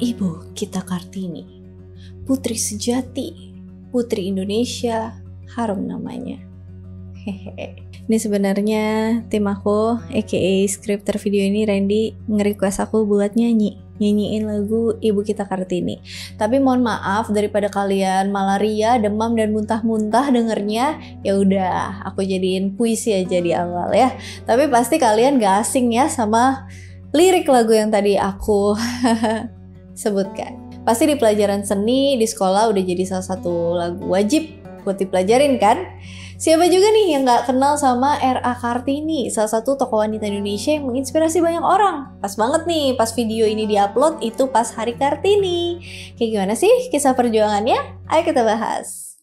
Ibu kita Kartini, putri sejati, putri Indonesia, harum namanya. Hehehe. Ini sebenarnya tim aku, aka skripter video ini, Randy, nge-request aku buat nyanyiin lagu Ibu Kita Kartini. Tapi mohon maaf, daripada kalian malaria, demam dan muntah-muntah dengernya, ya udah aku jadiin puisi aja di awal ya. Tapi pasti kalian gak asing ya sama lirik lagu yang tadi aku sebutkan. Pasti di pelajaran seni di sekolah udah jadi salah satu lagu wajib buat dipelajarin kan? Siapa juga nih yang gak kenal sama R.A. Kartini, salah satu tokoh wanita Indonesia yang menginspirasi banyak orang. Pas banget nih, pas video ini diupload itu pas Hari Kartini. Kayak gimana sih kisah perjuangannya? Ayo kita bahas.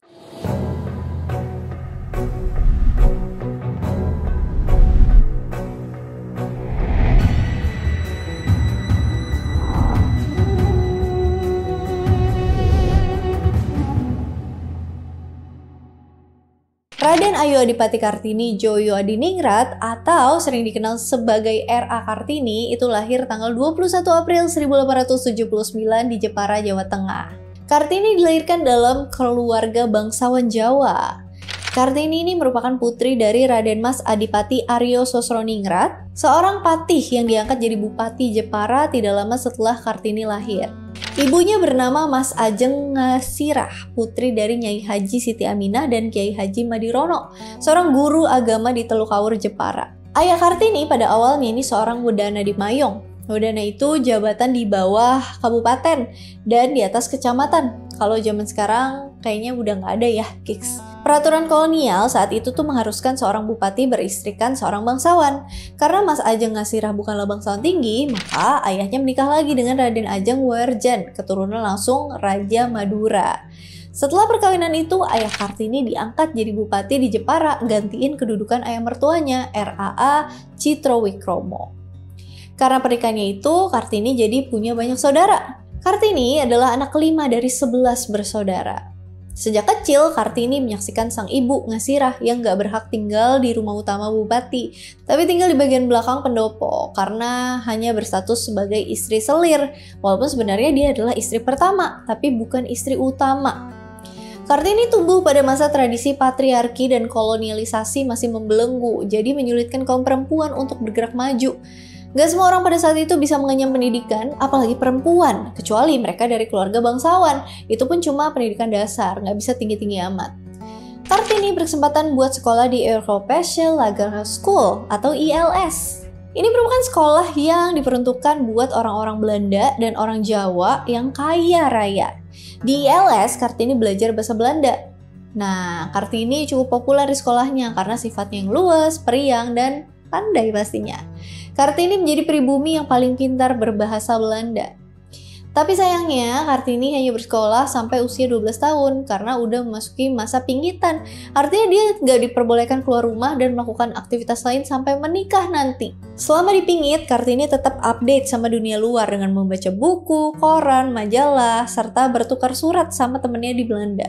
Raden Ayu Adipati Kartini Djoyo Adiningrat atau sering dikenal sebagai R.A. Kartini itu lahir tanggal 21 April 1879 di Jepara, Jawa Tengah. Kartini dilahirkan dalam keluarga bangsawan Jawa. Kartini ini merupakan putri dari Raden Mas Adipati Aryo Sosroningrat, seorang patih yang diangkat jadi Bupati Jepara tidak lama setelah Kartini lahir. Ibunya bernama Mas Ajeng Ngasirah, putri dari Nyai Haji Siti Aminah dan Kiai Haji Madirono, seorang guru agama di Telukawur, Jepara. Ayah Kartini pada awalnya ini seorang Wedana di Mayong. Wedana itu jabatan di bawah kabupaten dan di atas kecamatan. Kalau zaman sekarang kayaknya udah nggak ada ya, Kiks. Peraturan kolonial saat itu tuh mengharuskan seorang bupati beristrikan seorang bangsawan. Karena Mas Ajeng Ngasirah bukanlah bangsawan tinggi, maka ayahnya menikah lagi dengan Raden Ajeng Werjan, keturunan langsung Raja Madura. Setelah perkawinan itu, ayah Kartini diangkat jadi bupati di Jepara, gantiin kedudukan ayah mertuanya, R.A.A. Citrowikromo. Karena pernikahannya itu, Kartini jadi punya banyak saudara. Kartini adalah anak kelima dari 11 bersaudara. Sejak kecil, Kartini menyaksikan sang ibu Ngasirah yang gak berhak tinggal di rumah utama bupati, tapi tinggal di bagian belakang pendopo karena hanya berstatus sebagai istri selir, walaupun sebenarnya dia adalah istri pertama, tapi bukan istri utama. Kartini tumbuh pada masa tradisi patriarki dan kolonialisasi masih membelenggu, jadi menyulitkan kaum perempuan untuk bergerak maju. Gak semua orang pada saat itu bisa mengenyam pendidikan, apalagi perempuan, kecuali mereka dari keluarga bangsawan. Itu pun cuma pendidikan dasar, gak bisa tinggi-tinggi amat. Kartini berkesempatan buat sekolah di Europäische Lager School atau ILS. Ini merupakan sekolah yang diperuntukkan buat orang-orang Belanda dan orang Jawa yang kaya raya. Di ILS, Kartini belajar bahasa Belanda. Nah, Kartini cukup populer di sekolahnya karena sifatnya yang luas, periang, dan pandai pastinya. Kartini menjadi pribumi yang paling pintar berbahasa Belanda. Tapi sayangnya Kartini hanya bersekolah sampai usia 12 tahun karena udah memasuki masa pinggitan. Artinya dia gak diperbolehkan keluar rumah dan melakukan aktivitas lain sampai menikah nanti. Selama dipingit, Kartini tetap update sama dunia luar dengan membaca buku, koran, majalah, serta bertukar surat sama temennya di Belanda.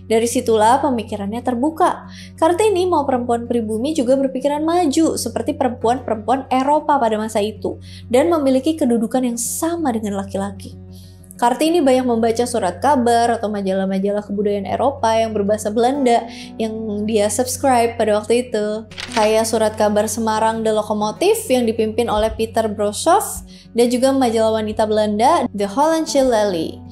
Dari situlah pemikirannya terbuka. Kartini mau perempuan pribumi juga berpikiran maju seperti perempuan-perempuan Eropa pada masa itu dan memiliki kedudukan yang sama dengan laki-laki. Kartini banyak membaca surat kabar atau majalah-majalah kebudayaan Eropa yang berbahasa Belanda yang dia subscribe pada waktu itu. Kayak surat kabar Semarang De Lokomotief yang dipimpin oleh Peter Broshoff dan juga majalah wanita Belanda The Hollandsche Lely.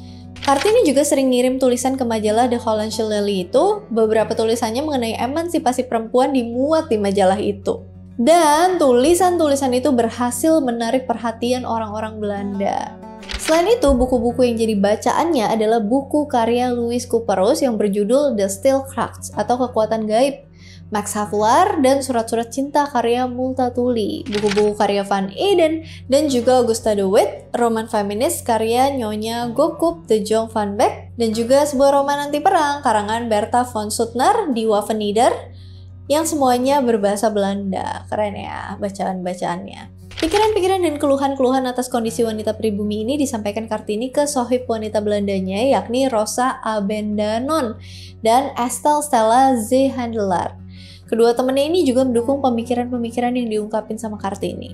Kartini juga sering ngirim tulisan ke majalah The Hollandsche Lely itu, beberapa tulisannya mengenai emansipasi perempuan dimuat di majalah itu. Dan tulisan-tulisan itu berhasil menarik perhatian orang-orang Belanda. Selain itu, buku-buku yang jadi bacaannya adalah buku karya Louis Couperus yang berjudul The Stille-Kracht atau Kekuatan Gaib, Max Havelaar, dan surat-surat cinta karya Multatuli, buku-buku karya Van Eyden, dan juga Augusta de Wit, roman feminis karya Nyonya Gokup de Jong van Beck, dan juga sebuah roman anti perang karangan Bertha von Suttner di Waffenieder, yang semuanya berbahasa Belanda. Keren ya bacaan-bacaannya. Pikiran-pikiran dan keluhan-keluhan atas kondisi wanita pribumi ini disampaikan Kartini ke sohib wanita Belandanya, yakni Rosa Abendanon dan Estelle Stella Zeehandelaar. Kedua temennya ini juga mendukung pemikiran-pemikiran yang diungkapin sama Kartini.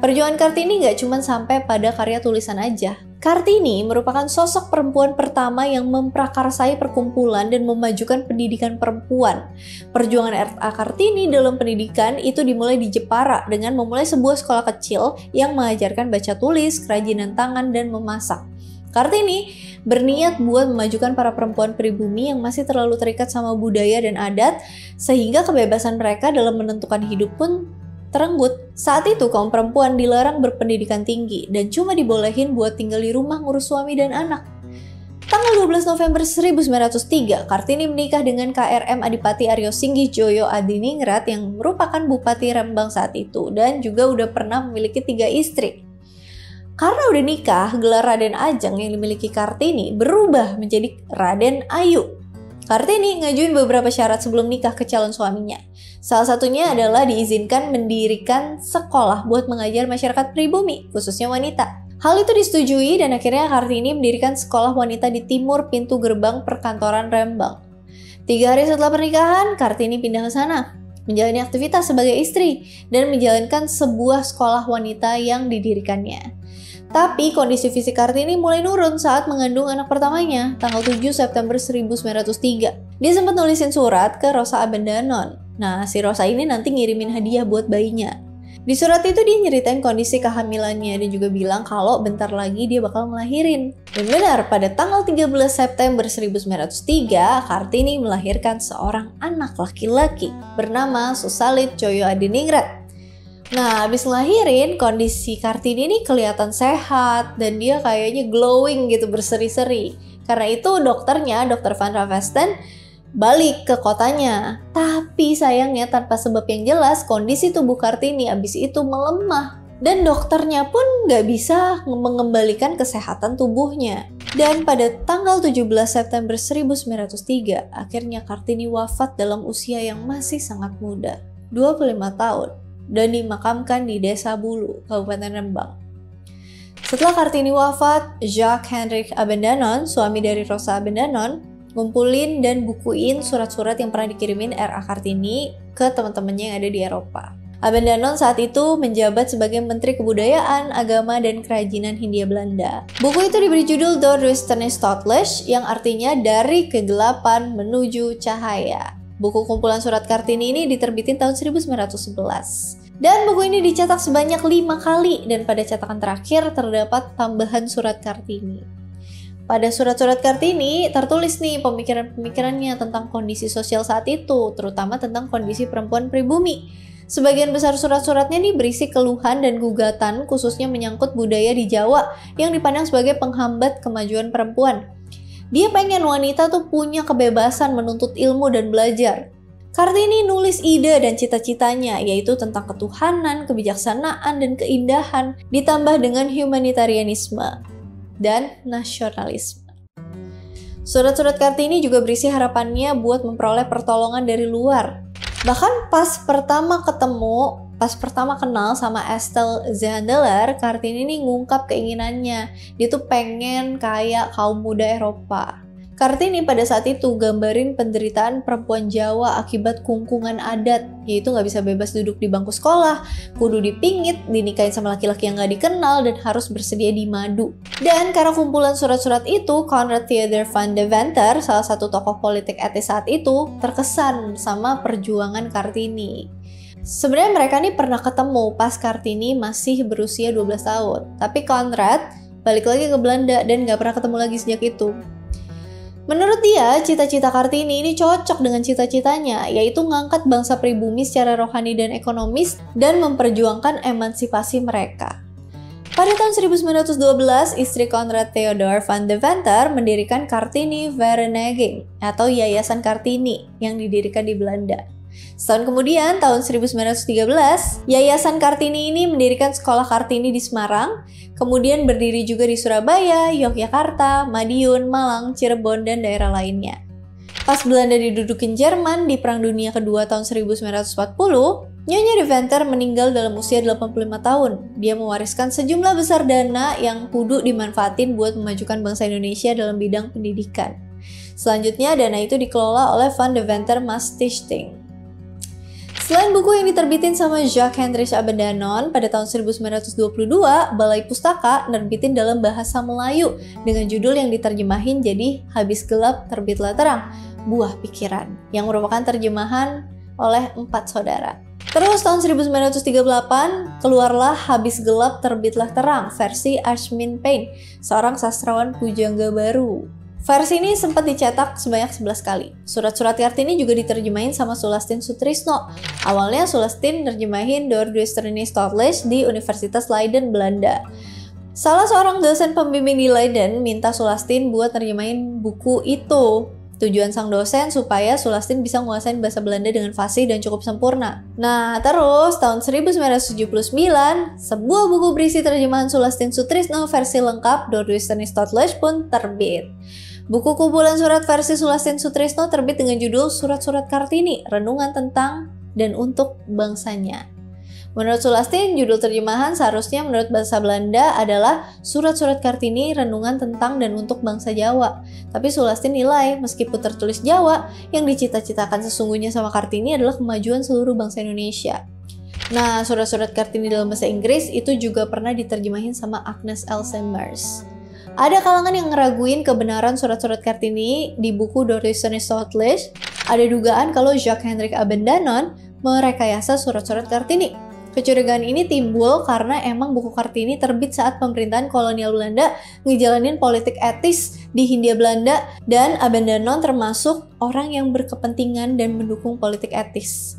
Perjuangan Kartini gak cuma sampai pada karya tulisan aja. Kartini merupakan sosok perempuan pertama yang memprakarsai perkumpulan dan memajukan pendidikan perempuan. Perjuangan R.A. Kartini dalam pendidikan itu dimulai di Jepara dengan memulai sebuah sekolah kecil yang mengajarkan baca tulis, kerajinan tangan, dan memasak. Kartini berniat buat memajukan para perempuan pribumi yang masih terlalu terikat sama budaya dan adat, sehingga kebebasan mereka dalam menentukan hidup pun terenggut. Saat itu kaum perempuan dilarang berpendidikan tinggi dan cuma dibolehin buat tinggal di rumah ngurus suami dan anak. Tanggal 12 November 1903, Kartini menikah dengan KRM Adipati Aryo Singgih Joyo Adiningrat yang merupakan Bupati Rembang saat itu dan juga udah pernah memiliki 3 istri. Karena udah nikah, gelar Raden Ajeng yang dimiliki Kartini berubah menjadi Raden Ayu. Kartini ngajuin beberapa syarat sebelum nikah ke calon suaminya. Salah satunya adalah diizinkan mendirikan sekolah buat mengajar masyarakat pribumi, khususnya wanita. Hal itu disetujui dan akhirnya Kartini mendirikan sekolah wanita di timur pintu gerbang perkantoran Rembang. 3 hari setelah pernikahan, Kartini pindah ke sana, menjalani aktivitas sebagai istri, dan menjalankan sebuah sekolah wanita yang didirikannya. Tapi kondisi fisik Kartini mulai nurun saat mengandung anak pertamanya, tanggal 7 September 1903. Dia sempat nulisin surat ke Rosa Abendanon. Nah, si Rosa ini nanti ngirimin hadiah buat bayinya. Di surat itu dia nyeritain kondisi kehamilannya dan juga bilang kalau bentar lagi dia bakal ngelahirin. Dan benar, pada tanggal 13 September 1903, Kartini melahirkan seorang anak laki-laki bernama Susalit Joyo Adiningrat. Nah, habis ngelahirin, kondisi Kartini ini kelihatan sehat dan dia kayaknya glowing gitu, berseri-seri. Karena itu dokternya, Dr. Van Ravesten, balik ke kotanya. Tapi sayangnya tanpa sebab yang jelas, kondisi tubuh Kartini habis itu melemah. Dan dokternya pun nggak bisa mengembalikan kesehatan tubuhnya. Dan pada tanggal 17 September 1903, akhirnya Kartini wafat dalam usia yang masih sangat muda, 25 tahun. Dan dimakamkan di Desa Bulu, Kabupaten Rembang. Setelah Kartini wafat, Jacques Hendrik Abendanon, suami dari Rosa Abendanon, ngumpulin dan bukuin surat-surat yang pernah dikirimin R.A. Kartini ke teman-temannya yang ada di Eropa. Abendanon saat itu menjabat sebagai Menteri Kebudayaan, Agama, dan Kerajinan Hindia Belanda. Buku itu diberi judul Door Duisternis Stotlish, yang artinya dari kegelapan menuju cahaya. Buku kumpulan surat Kartini ini diterbitin tahun 1911. Dan buku ini dicetak sebanyak 5 kali dan pada cetakan terakhir terdapat tambahan surat Kartini. Pada surat-surat Kartini tertulis nih pemikiran-pemikirannya tentang kondisi sosial saat itu, terutama tentang kondisi perempuan pribumi. Sebagian besar surat-suratnya nih berisi keluhan dan gugatan khususnya menyangkut budaya di Jawa yang dipandang sebagai penghambat kemajuan perempuan. Dia pengen wanita tuh punya kebebasan menuntut ilmu dan belajar. Kartini nulis ide dan cita-citanya, yaitu tentang ketuhanan, kebijaksanaan, dan keindahan, ditambah dengan humanitarianisme dan nasionalisme. Surat-surat Kartini juga berisi harapannya buat memperoleh pertolongan dari luar. Bahkan pas pertama kenal sama Estelle Zahandeler, Kartini ini ngungkap keinginannya. Dia tuh pengen kayak kaum muda Eropa. Kartini pada saat itu gambarin penderitaan perempuan Jawa akibat kungkungan adat, yaitu nggak bisa bebas duduk di bangku sekolah, kudu dipingit, dinikahin sama laki-laki yang nggak dikenal, dan harus bersedia dimadu. Dan karena kumpulan surat-surat itu, Conrad Theodor van Deventer, salah satu tokoh politik etis saat itu, terkesan sama perjuangan Kartini. Sebenarnya mereka nih pernah ketemu pas Kartini masih berusia 12 tahun, tapi Conrad balik lagi ke Belanda dan nggak pernah ketemu lagi sejak itu. Menurut dia, cita-cita Kartini ini cocok dengan cita-citanya, yaitu ngangkat bangsa pribumi secara rohani dan ekonomis dan memperjuangkan emansipasi mereka. Pada tahun 1912, istri Conrad Theodor van Deventer mendirikan Kartini Vereniging atau Yayasan Kartini yang didirikan di Belanda. Setahun kemudian, tahun 1913, Yayasan Kartini ini mendirikan Sekolah Kartini di Semarang, kemudian berdiri juga di Surabaya, Yogyakarta, Madiun, Malang, Cirebon, dan daerah lainnya. Pas Belanda didudukin Jerman di Perang Dunia Kedua tahun 1940, Nyonya Deventer meninggal dalam usia 85 tahun. Dia mewariskan sejumlah besar dana yang kudu dimanfaatin buat memajukan bangsa Indonesia dalam bidang pendidikan. Selanjutnya, dana itu dikelola oleh Van Deventer Mas Stichting. Selain buku yang diterbitin sama Jacques Hendrik Abendanon, pada tahun 1922, Balai Pustaka nerbitin dalam bahasa Melayu dengan judul yang diterjemahin jadi Habis Gelap Terbitlah Terang, Buah Pikiran, yang merupakan terjemahan oleh 4 saudara. Terus tahun 1938 keluarlah Habis Gelap Terbitlah Terang versi Ashmin Paine, seorang sastrawan pujangga baru. Versi ini sempat dicetak sebanyak 11 kali. Surat-surat Kartini juga diterjemahin sama Sulastin Sutrisno. Awalnya Sulastin nerjemahin Door Duisternis Stotles di Universitas Leiden, Belanda. Salah seorang dosen pembimbing di Leiden minta Sulastin buat nerjemahin buku itu. Tujuan sang dosen supaya Sulastin bisa menguasai bahasa Belanda dengan fasih dan cukup sempurna. Nah, terus tahun 1979, sebuah buku berisi terjemahan Sulastin Sutrisno versi lengkap Door Duisternis Stotles pun terbit. Buku kumpulan surat versi Sulastin Sutrisno terbit dengan judul Surat-Surat Kartini, Renungan Tentang dan Untuk Bangsanya. Menurut Sulastin, judul terjemahan seharusnya menurut bahasa Belanda adalah Surat-Surat Kartini, Renungan Tentang dan Untuk Bangsa Jawa. Tapi Sulastin nilai, meskipun tertulis Jawa, yang dicita-citakan sesungguhnya sama Kartini adalah kemajuan seluruh bangsa Indonesia. Nah, surat-surat Kartini dalam bahasa Inggris itu juga pernah diterjemahin sama Agnes L. Sanders. Ada kalangan yang ngeraguin kebenaran surat-surat Kartini di buku Door Duisternis Stotles. Ada dugaan kalau Jacques Hendrik Abendanon merekayasa surat-surat Kartini. Kecurigaan ini timbul karena emang buku Kartini terbit saat pemerintahan kolonial Belanda ngejalanin politik etis di Hindia Belanda, dan Abendanon termasuk orang yang berkepentingan dan mendukung politik etis.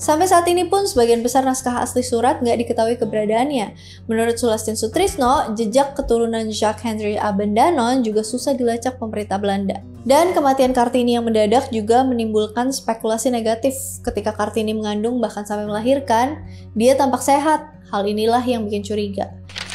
Sampai saat ini pun sebagian besar naskah asli surat nggak diketahui keberadaannya. Menurut Sulastin Sutrisno, jejak keturunan Jacques Hendrik Abendanon juga susah dilacak pemerintah Belanda. Dan kematian Kartini yang mendadak juga menimbulkan spekulasi negatif. Ketika Kartini mengandung bahkan sampai melahirkan, dia tampak sehat. Hal inilah yang bikin curiga.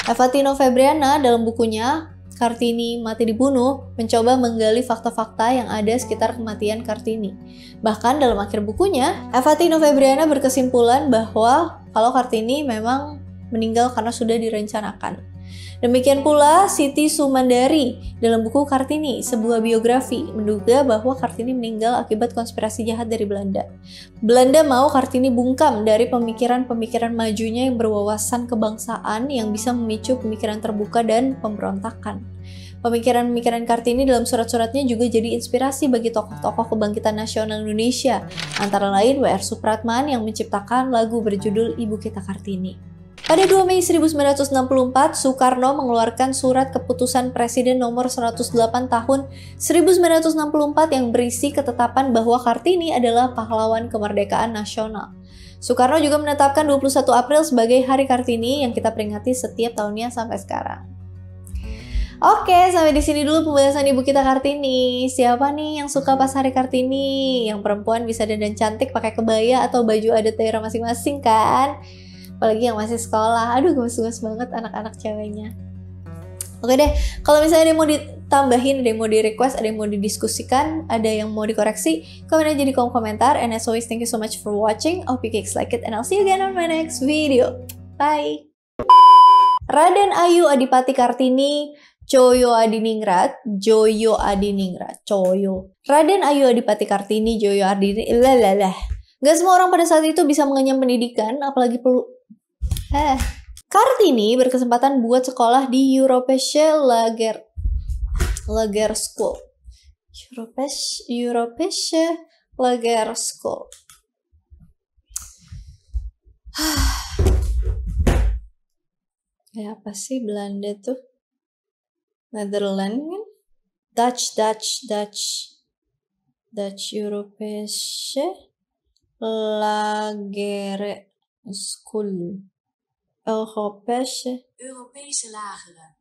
Eva Tino Febriana dalam bukunya Kartini Mati Dibunuh mencoba menggali fakta-fakta yang ada sekitar kematian Kartini. Bahkan dalam akhir bukunya, Eva Tino Febriana berkesimpulan bahwa kalau Kartini memang meninggal karena sudah direncanakan. Demikian pula Siti Sumandari dalam buku Kartini, sebuah biografi, menduga bahwa Kartini meninggal akibat konspirasi jahat dari Belanda. Belanda mau Kartini bungkam dari pemikiran-pemikiran majunya yang berwawasan kebangsaan yang bisa memicu pemikiran terbuka dan pemberontakan. Pemikiran-pemikiran Kartini dalam surat-suratnya juga jadi inspirasi bagi tokoh-tokoh kebangkitan nasional Indonesia, antara lain W.R. Supratman yang menciptakan lagu berjudul Ibu Kita Kartini. Pada 2 Mei 1964, Soekarno mengeluarkan surat keputusan Presiden nomor 108 tahun 1964 yang berisi ketetapan bahwa Kartini adalah pahlawan kemerdekaan nasional. Soekarno juga menetapkan 21 April sebagai Hari Kartini yang kita peringati setiap tahunnya sampai sekarang. Oke, sampai di sini dulu pembahasan Ibu Kita Kartini. Siapa nih yang suka pas Hari Kartini? Yang perempuan bisa dandan cantik pakai kebaya atau baju adat daerah masing-masing kan? Apalagi yang masih sekolah, aduh gemes-gemes banget anak-anak ceweknya. Oke deh, kalau misalnya ada yang mau ditambahin, ada yang mau di-request, ada yang mau didiskusikan, ada yang mau dikoreksi, komen aja di kolom komentar. And as always, thank you so much for watching. I hope you guys like it, and I'll see you again on my next video. Bye! Raden Ayu Adipati Kartini, Joyo Adiningrat. Raden Ayu Adipati Kartini, Joyo Adiningrat. Gak semua orang pada saat itu bisa mengenyam pendidikan, apalagi Kartini berkesempatan buat sekolah di Europäische Lagerschool. Europäische Lagerschool. Ya apa sih Belanda tuh? Netherlands kan? Dutch Europäische Lagerschool. Europese lagere